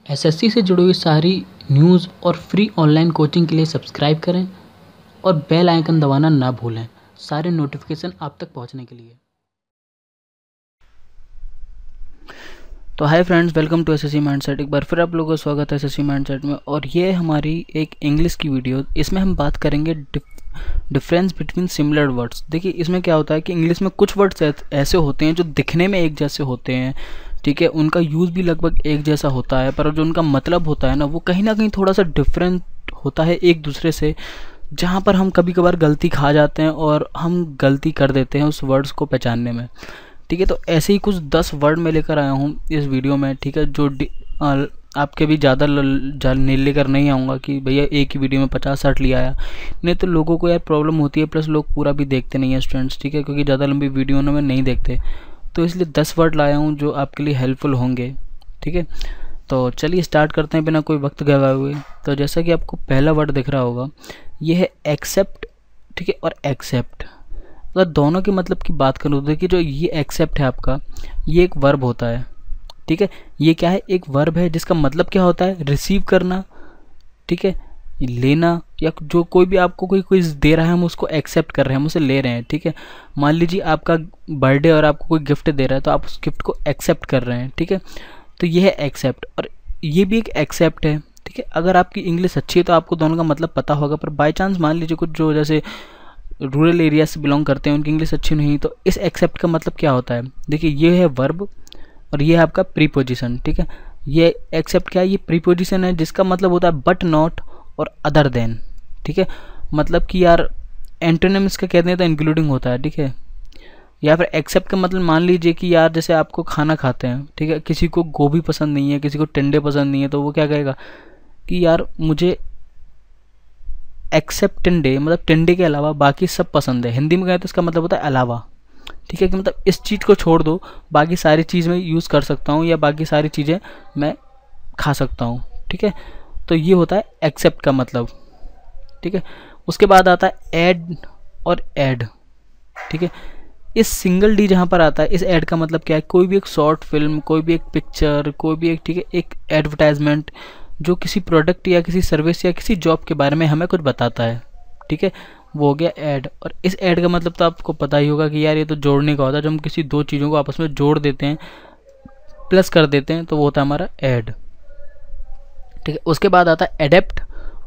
SSC से जुड़ी हुई सारी न्यूज़ और फ्री ऑनलाइन कोचिंग के लिए सब्सक्राइब करें और बेल आइकन दबाना ना भूलें सारे नोटिफिकेशन आप तक पहुंचने के लिए। तो hi friends, welcome to SSC mindset. एक बार फिर आप लोगों का स्वागत है एसएससी माइंडसेट में। और ये हमारी एक इंग्लिश की वीडियो। इसमें हम बात करेंगे डिफरेंस बिटवीन सिमिलर वर्ड्स। देखिए इसमें क्या होता है कि इंग्लिश में कुछ वर्ड्स ऐसे होते हैं जो दिखने में एक जैसे होते हैं, ठीक है, उनका यूज़ भी लगभग एक जैसा होता है, पर जो उनका मतलब होता है ना वो कहीं ना कहीं थोड़ा सा डिफरेंट होता है एक दूसरे से, जहाँ पर हम कभी कभार गलती खा जाते हैं और हम गलती कर देते हैं उस वर्ड्स को पहचानने में। ठीक है, तो ऐसे ही कुछ 10 वर्ड मैं लेकर आया हूँ इस वीडियो में। ठीक है, जो आपके भी ज़्यादा लेकर नहीं आऊँगा कि भैया एक ही वीडियो में 50-60 लिया आया, नहीं तो लोगों को यार प्रॉब्लम होती है, प्लस लोग पूरा भी देखते नहीं है स्टूडेंट्स। ठीक है, क्योंकि ज़्यादा लंबी वीडियो में नहीं देखते, तो इसलिए 10 वर्ड लाया हूँ जो आपके लिए हेल्पफुल होंगे। ठीक है, तो चलिए स्टार्ट करते हैं बिना कोई वक्त गवाए हुए। तो जैसा कि आपको पहला वर्ड दिख रहा होगा, ये है एक्सेप्ट। ठीक है, और एक्सेप्ट अगर दोनों के मतलब की बात करूँ तो देखिए जो ये एक्सेप्ट है आपका, ये एक वर्ब होता है। ठीक है, ये क्या है, एक वर्ब है जिसका मतलब क्या होता है, रिसीव करना, ठीक है, लेना, या जो कोई भी आपको कोई क्विज दे रहा है हम उसको एक्सेप्ट कर रहे हैं, हम उसे ले रहे हैं। ठीक है, मान लीजिए आपका बर्थडे और आपको कोई गिफ्ट दे रहा है तो आप उस गिफ्ट को एक्सेप्ट कर रहे हैं। ठीक है, तो ये है एक्सेप्ट, और ये भी एक एक्सेप्ट है। ठीक है, अगर आपकी इंग्लिश अच्छी है तो आपको दोनों का मतलब पता होगा, पर बाई चांस मान लीजिए कुछ जो जैसे रूरल एरिया से बिलोंग करते हैं उनकी इंग्लिश अच्छी नहीं, तो इस एक्सेप्ट का मतलब क्या होता है, देखिए ये है वर्ब और ये है आपका प्रीपोजिशन। ठीक है, ये एक्सेप्ट क्या है, ये प्रीपोजिशन है जिसका मतलब होता है बट नॉट और अदर देन। ठीक है, मतलब कि यार एंटोनिम इसका कहते हैं तो इंक्लूडिंग होता है। ठीक है, या फिर एक्सेप्ट का मतलब मान लीजिए कि यार जैसे आपको खाना खाते हैं, ठीक है, किसी को गोभी पसंद नहीं है, किसी को टिंडे पसंद नहीं है, तो वो क्या कहेगा कि यार मुझे एक्सेप्ट टिंडे, मतलब टिंडे के अलावा बाकी सब पसंद है। हिंदी में कहें तो इसका मतलब होता है अलावा। ठीक है, कि मतलब इस चीज़ को छोड़ दो, बाकी सारी चीज़ मैं यूज़ कर सकता हूँ या बाकी सारी चीज़ें मैं खा सकता हूँ। ठीक है, तो ये होता है एक्सेप्ट का मतलब। ठीक है, उसके बाद आता है ऐड और ऐड। ठीक है, इस सिंगल डी जहाँ पर आता है, इस ऐड का मतलब क्या है, कोई भी एक शॉर्ट फिल्म, कोई भी एक पिक्चर, कोई भी एक, ठीक है, एक एडवर्टाइजमेंट जो किसी प्रोडक्ट या किसी सर्विस या किसी जॉब के बारे में हमें कुछ बताता है। ठीक है, वो हो गया ऐड। और इस ऐड का मतलब तो आपको पता ही होगा कि यार ये तो जोड़ने का होता है, जब हम किसी दो चीज़ों को आपस में जोड़ देते हैं, प्लस कर देते हैं, तो वो होता है हमारा ऐड। ठीक है, उसके बाद आता है एडेप्ट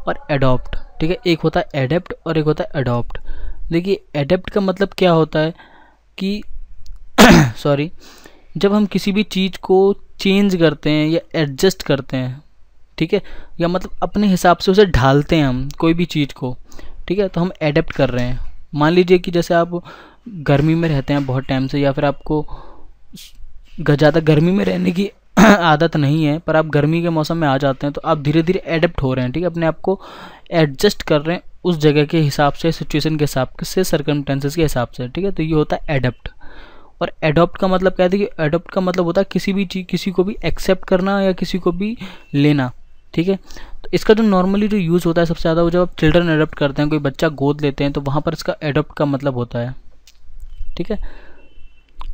और एडॉप्ट। ठीक है, एक होता है एडेप्ट और एक होता है एडॉप्ट। देखिए एडेप्ट का मतलब क्या होता है कि सॉरी, जब हम किसी भी चीज़ को चेंज करते हैं या एडजस्ट करते हैं, ठीक है, या मतलब अपने हिसाब से उसे ढालते हैं हम कोई भी चीज़ को, ठीक है, तो हम एडेप्ट कर रहे हैं। मान लीजिए कि जैसे आप गर्मी में रहते हैं बहुत टाइम से, या फिर आपको ज़्यादा गर्मी में रहने की आदत नहीं है, पर आप गर्मी के मौसम में आ जाते हैं, तो आप धीरे धीरे एडेप्ट हो रहे हैं। ठीक है, अपने आप को एडजस्ट कर रहे हैं उस जगह के हिसाब से, सिचुएशन के हिसाब से, सर्कमस्टेंसेस के हिसाब से। ठीक है, तो ये होता है एडेप्ट। और एडॉप्ट का मतलब क्या है कि एडॉप्ट का मतलब होता है किसी भी चीज़, किसी को भी एक्सेप्ट करना या किसी को भी लेना। ठीक है, तो इसका जो नॉर्मली जो यूज़ होता है सबसे ज़्यादा, वो जब आप चिल्ड्रन एडॉप्ट करते हैं, कोई बच्चा गोद लेते हैं, तो वहाँ पर इसका एडॉप्ट का मतलब होता है। ठीक है,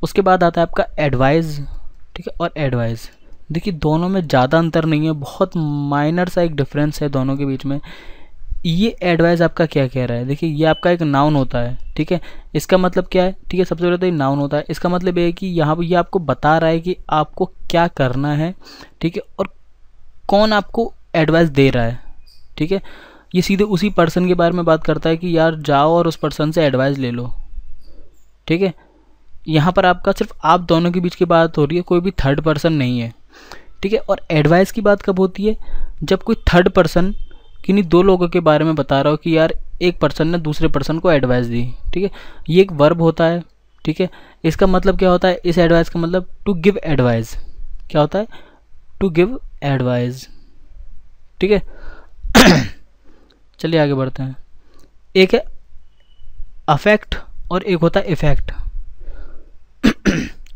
उसके बाद आता है आपका एडवाइज़। ठीक है, और एडवाइस, देखिए दोनों में ज़्यादा अंतर नहीं है, बहुत माइनर सा एक डिफरेंस है दोनों के बीच में। ये एडवाइस आपका क्या कह रहा है, देखिए ये आपका एक नाउन होता है। ठीक है, इसका मतलब क्या है, ठीक है, सबसे पहले तो ये नाउन होता है। इसका मतलब ये है कि यहाँ पर ये आपको बता रहा है कि आपको क्या करना है। ठीक है, और कौन आपको एडवाइस दे रहा है। ठीक है, ये सीधे उसी पर्सन के बारे में बात करता है कि यार जाओ और उस पर्सन से एडवाइस ले लो। ठीक है, यहाँ पर आपका सिर्फ आप दोनों के बीच की बात हो रही है, कोई भी थर्ड पर्सन नहीं है। ठीक है, और एडवाइस की बात कब होती है, जब कोई थर्ड पर्सन किन्हीं दो लोगों के बारे में बता रहा हो कि यार एक पर्सन ने दूसरे पर्सन को एडवाइस दी। ठीक है, ये एक वर्ब होता है। ठीक है, इसका मतलब क्या होता है, इस एडवाइस का मतलब टू गिव एडवाइस। क्या होता है, टू गिव एडवाइस। ठीक है, चलिए आगे बढ़ते हैं। एक है अफेक्ट और एक होता है इफेक्ट।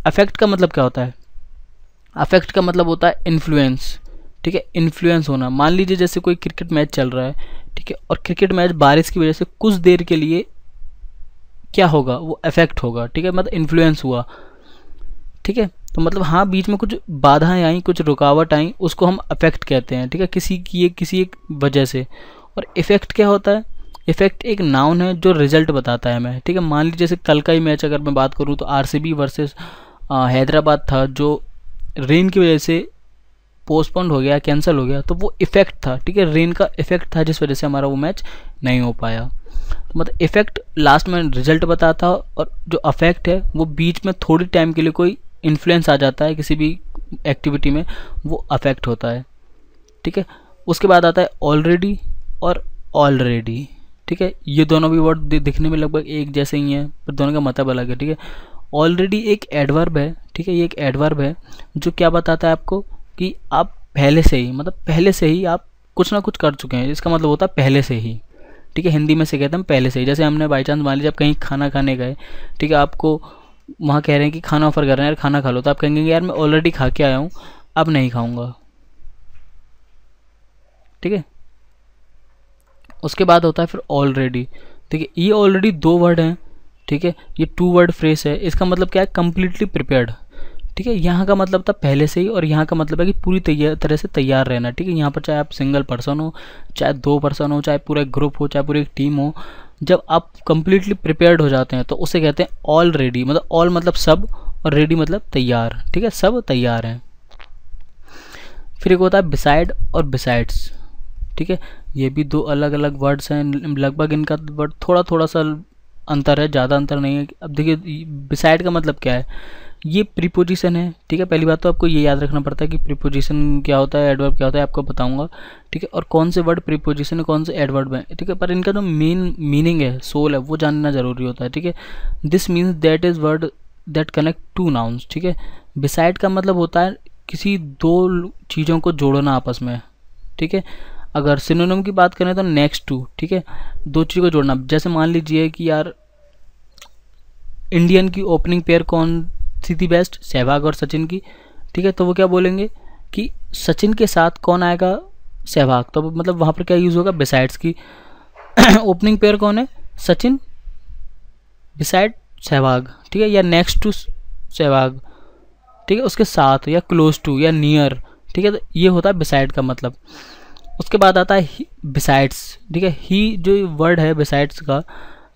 अफेक्ट का मतलब क्या होता है, अफेक्ट का मतलब होता है इन्फ्लुएंस। ठीक है, इन्फ्लुएंस होना। मान लीजिए जैसे कोई क्रिकेट मैच चल रहा है, ठीक है, और क्रिकेट मैच बारिश की वजह से कुछ देर के लिए क्या होगा, वो अफेक्ट होगा। ठीक है, मतलब इन्फ्लुएंस हुआ। ठीक है। तो मतलब हाँ बीच में कुछ बाधाएं आई, कुछ रुकावट आई, उसको हम अफेक्ट कहते हैं, ठीक है, किसी एक वजह से। और इफेक्ट क्या होता है? इफेक्ट एक नाउन है जो रिजल्ट बताता है हमें, ठीक है। मान लीजिए जैसे कल का ही मैच अगर मैं बात करूँ तो आरसीबी वर्सेस हैदराबाद था, जो रेन की वजह से पोस्टपोन्ड हो गया, कैंसिल हो गया, तो वो इफेक्ट था, ठीक है, रेन का इफेक्ट था जिस वजह से हमारा वो मैच नहीं हो पाया। तो मतलब इफेक्ट लास्ट में रिजल्ट बताता, और जो अफेक्ट है वो बीच में थोड़ी टाइम के लिए कोई इन्फ्लुएंस आ जाता है किसी भी एक्टिविटी में, वो अफेक्ट होता है, ठीक है। उसके बाद आता है ऑलरेडी और ऑलरेडी, ठीक है। ये दोनों भी वर्ड दिखने में लगभग एक जैसे ही हैं, पर दोनों का मतलब अलग है, ठीक है। ऑलरेडी एक एडवर्ब है, ठीक है, ये एक एडवर्ब है जो क्या बताता है आपको कि आप पहले से ही, मतलब पहले से ही आप कुछ ना कुछ कर चुके हैं, इसका मतलब होता है पहले से ही, ठीक है। हिंदी में से कहते हैं पहले से ही। जैसे हमने बाई चांस मान लीजिए आप कहीं खाना खाने गए, ठीक है, आपको वहाँ कह रहे हैं कि खाना ऑफर कर रहे हैं, यार खाना खा लो, तो आप कहेंगे यार मैं ऑलरेडी खा के आया हूँ, अब नहीं खाऊंगा, ठीक है। उसके बाद होता है फिर ऑलरेडी, ठीक है। ये ऑलरेडी दो वर्ड हैं, ठीक है, ये 2 वर्ड फ्रेज है। इसका मतलब क्या है? कंप्लीटली प्रिपेयर्ड, ठीक है। यहाँ का मतलब था पहले से ही, और यहाँ का मतलब है कि पूरी तरह से तैयार रहना, ठीक है। यहाँ पर चाहे आप सिंगल पर्सन हो, चाहे 2 पर्सन हो, चाहे पूरा ग्रुप हो, चाहे पूरी एक टीम हो, जब आप कंप्लीटली प्रिपेयर्ड हो जाते हैं तो उसे कहते हैं ऑलरेडी। मतलब ऑल मतलब सब, और रेडी मतलब तैयार, ठीक है, सब तैयार हैं। फिर एक होता है बिसाइड और बिसाइड्स, ठीक है। ये भी 2 अलग अलग वर्ड्स हैं, लगभग इनका वर्ड थोड़ा थोड़ा सा अंतर है, ज़्यादा अंतर नहीं है। अब देखिए बिसाइड का मतलब क्या है? ये प्रीपोजिशन है, ठीक है। पहली बात तो आपको ये याद रखना पड़ता है कि प्रीपोजिशन क्या होता है, एडवर्ब क्या होता है, आपको बताऊंगा, ठीक है। और कौन से वर्ड प्रीपोजिशन है, कौन से एडवर्ब है, ठीक है। पर इनका जो मेन मीनिंग है, सोल है, वो जानना जरूरी होता है, ठीक है। This means that is word that connect 2 nouns, ठीक है। बिसाइड का मतलब होता है किसी 2 चीज़ों को जोड़ना आपस में, ठीक है। अगर सिनोनिम की बात करें तो नेक्स्ट टू, ठीक है, 2 चीज़ों को जोड़ना। जैसे मान लीजिए कि यार इंडियन की ओपनिंग पेयर कौन सी थी बेस्ट? सहवाग और सचिन की, ठीक है। तो वो क्या बोलेंगे कि सचिन के साथ कौन आएगा? सहवाग। तो मतलब वहाँ पर क्या यूज़ होगा? बिसाइड्स की। ओपनिंग पेयर कौन है? सचिन बिसाइड सहवाग, ठीक है, या नेक्स्ट टू सहवाग, ठीक है, उसके साथ, या क्लोज टू, या नियर, ठीक है। तो ये होता है बिसाइड का मतलब। उसके बाद आता है बिसाइड्स, ठीक है। ही जो वर्ड है बिसाइड्स का,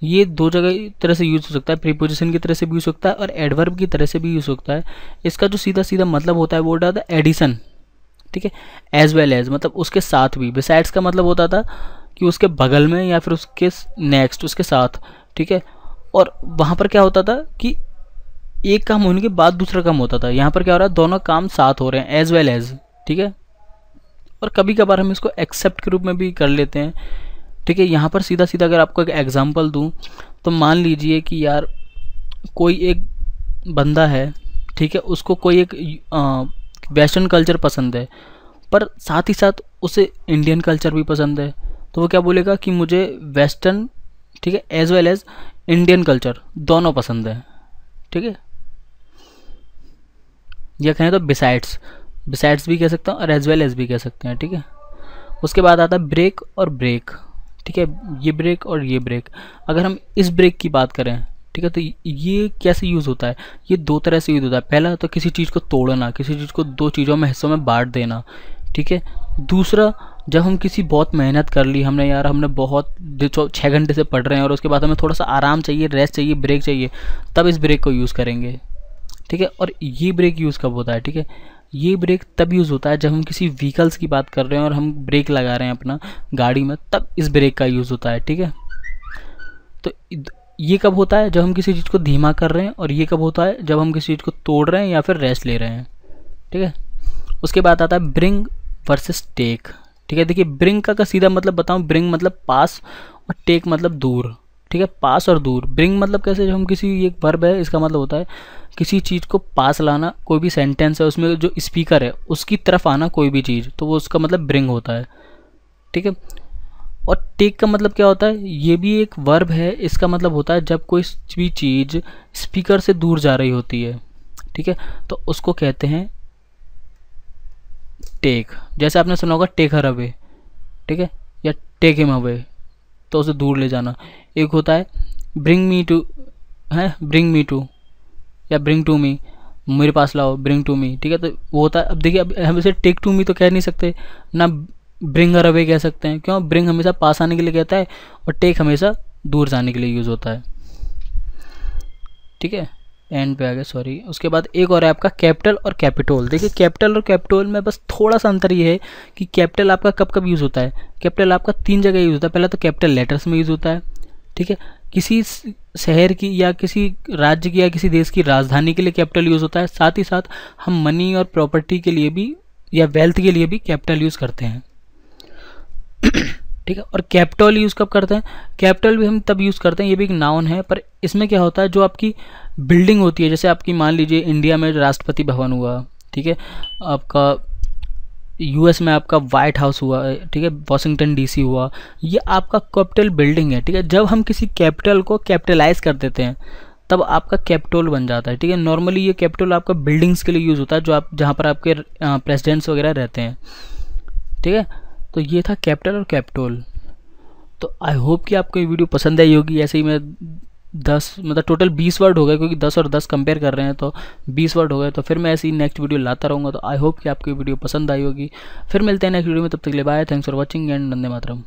ये 2 जगह तरह से यूज़ हो सकता है, प्रीपोजिशन की तरह से भी यूज़ हो सकता है और एडवर्ब की तरह से भी यूज़ हो सकता है। इसका जो सीधा सीधा मतलब होता है वो होता है एडिशन, ठीक है, एज वेल एज, मतलब उसके साथ भी। बिसाइड्स का मतलब होता था कि उसके बगल में या फिर उसके नेक्स्ट, उसके साथ, ठीक है। और वहाँ पर क्या होता था कि एक काम होने के बाद दूसरा काम होता था। यहाँ पर क्या हो रहा है? दोनों काम साथ हो रहे हैं, एज वेल एज, ठीक है। और कभी कभार हम इसको एक्सेप्ट के रूप में भी कर लेते हैं, ठीक है। यहाँ पर सीधा सीधा अगर आपको एक एग्जांपल दूँ तो मान लीजिए कि यार कोई एक बंदा है, ठीक है, उसको कोई एक वेस्टर्न कल्चर पसंद है, पर साथ ही साथ उसे इंडियन कल्चर भी पसंद है। तो वो क्या बोलेगा कि मुझे वेस्टर्न, ठीक है, as well as Indian culture दोनों पसंद है, ठीक है। या कहें तो बिसाइड्स, बिसाइड्स भी कह सकते हैं और एज वेल एज भी कह सकते हैं, ठीक है। उसके बाद आता है ब्रेक और ब्रेक, ठीक है, ये ब्रेक और ये ब्रेक। अगर हम इस ब्रेक की बात करें, ठीक है, तो ये कैसे यूज़ होता है? ये 2 तरह से यूज़ होता है। पहला तो किसी चीज़ को तोड़ना, किसी चीज़ को 2 चीज़ों में, हिस्सों में बांट देना, ठीक है। दूसरा, जब हम किसी बहुत मेहनत कर ली हमने, यार हमने बहुत 6 घंटे से पढ़ रहे हैं और उसके बाद हमें थोड़ा सा आराम चाहिए, रेस्ट चाहिए, ब्रेक चाहिए, तब इस ब्रेक को यूज़ करेंगे, ठीक है। और ये ब्रेक यूज़ कब होता है? ठीक है, ये ब्रेक तब यूज़ होता है जब हम किसी व्हीकल्स की बात कर रहे हैं और हम ब्रेक लगा रहे हैं अपना गाड़ी में, तब इस ब्रेक का यूज़ होता है, ठीक है। तो ये कब होता है? जब हम किसी चीज़ को धीमा कर रहे हैं, और ये कब होता है? जब हम किसी चीज़ को तोड़ रहे हैं या फिर रेस्ट ले रहे हैं, ठीक है। उसके बाद आता है ब्रिंग वर्सेस टेक, ठीक है। देखिए ब्रिंग का सीधा मतलब बताऊं, ब्रिंग मतलब पास और टेक मतलब दूर, ठीक है, पास और दूर। ब्रिंग मतलब कैसे? जब हम किसी, एक वर्ब है, इसका मतलब होता है किसी चीज़ को पास लाना, कोई भी सेंटेंस है उसमें जो स्पीकर है उसकी तरफ आना कोई भी चीज़, तो वो उसका मतलब ब्रिंग होता है, ठीक है। और टेक का मतलब क्या होता है? ये भी एक वर्ब है, इसका मतलब होता है जब कोई भी चीज़ स्पीकर से दूर जा रही होती है, ठीक है, तो उसको कहते हैं टेक। जैसे आपने सुना होगा टेक हर अवे, ठीक है, या टेक हिम अवे, तो उसे दूर ले जाना। एक होता है ब्रिंग मी टू, है ब्रिंग मी टू या ब्रिंग टू मी, मेरे पास लाओ, ब्रिंग टू मी, ठीक है। तो वो होता है, अब देखिए अब हम इसे टेक टू मी तो कह नहीं सकते ना, ब्रिंग हर अवे कह सकते हैं। क्यों? ब्रिंग हमेशा पास आने के लिए कहता है और टेक हमेशा दूर जाने के लिए यूज़ होता है, ठीक है। एंड पे आ गया, सॉरी। उसके बाद एक और है आपका कैपिटल और कैपिटोल। देखिए कैपिटल और कैपिटोल में बस थोड़ा सा अंतर ये है कि कैपिटल आपका कब कब यूज़ होता है। कैपिटल आपका 3 जगह यूज़ होता है। पहला तो कैपिटल लेटर्स में यूज़ होता है, ठीक है। किसी शहर की या किसी राज्य की या किसी देश की राजधानी के लिए कैपिटल यूज़ होता है। साथ ही साथ हम मनी और प्रॉपर्टी के लिए भी या वेल्थ के लिए भी कैपिटल यूज़ करते हैं, ठीक है। और कैपिटल यूज़ कब करते हैं? कैपिटल भी हम तब यूज़ करते हैं, ये भी एक नाउन है, पर इसमें क्या होता है, जो आपकी बिल्डिंग होती है, जैसे आपकी मान लीजिए इंडिया में राष्ट्रपति भवन हुआ, ठीक है, आपका यूएस में आपका वाइट हाउस हुआ, ठीक है, वॉशिंगटन डीसी हुआ, ये आपका कैपिटल बिल्डिंग है, ठीक है। जब हम किसी कैपिटल को कैपिटलाइज कर देते हैं तब आपका कैपिटल बन जाता है, ठीक है। नॉर्मली ये कैपिटल आपका बिल्डिंग्स के लिए यूज़ होता है, जो आप जहाँ पर आपके प्रेसिडेंट्स वगैरह रहते हैं, ठीक है। तो ये था कैपिटल और कैपिटल। तो आई होप कि आपको ये वीडियो पसंद आई होगी। ऐसे ही मैं 10 मतलब टोटल 20 वर्ड हो गए, क्योंकि 10 और 10 कंपेयर कर रहे हैं तो 20 वर्ड हो गए। तो फिर मैं ऐसी नेक्स्ट वीडियो लाता रहूँगा। तो आई होप कि आपको ये वीडियो पसंद आई होगी। फिर मिलते हैं नेक्स्ट वीडियो में, तब तक के लिए bye, thanks for watching and Vande Mataram.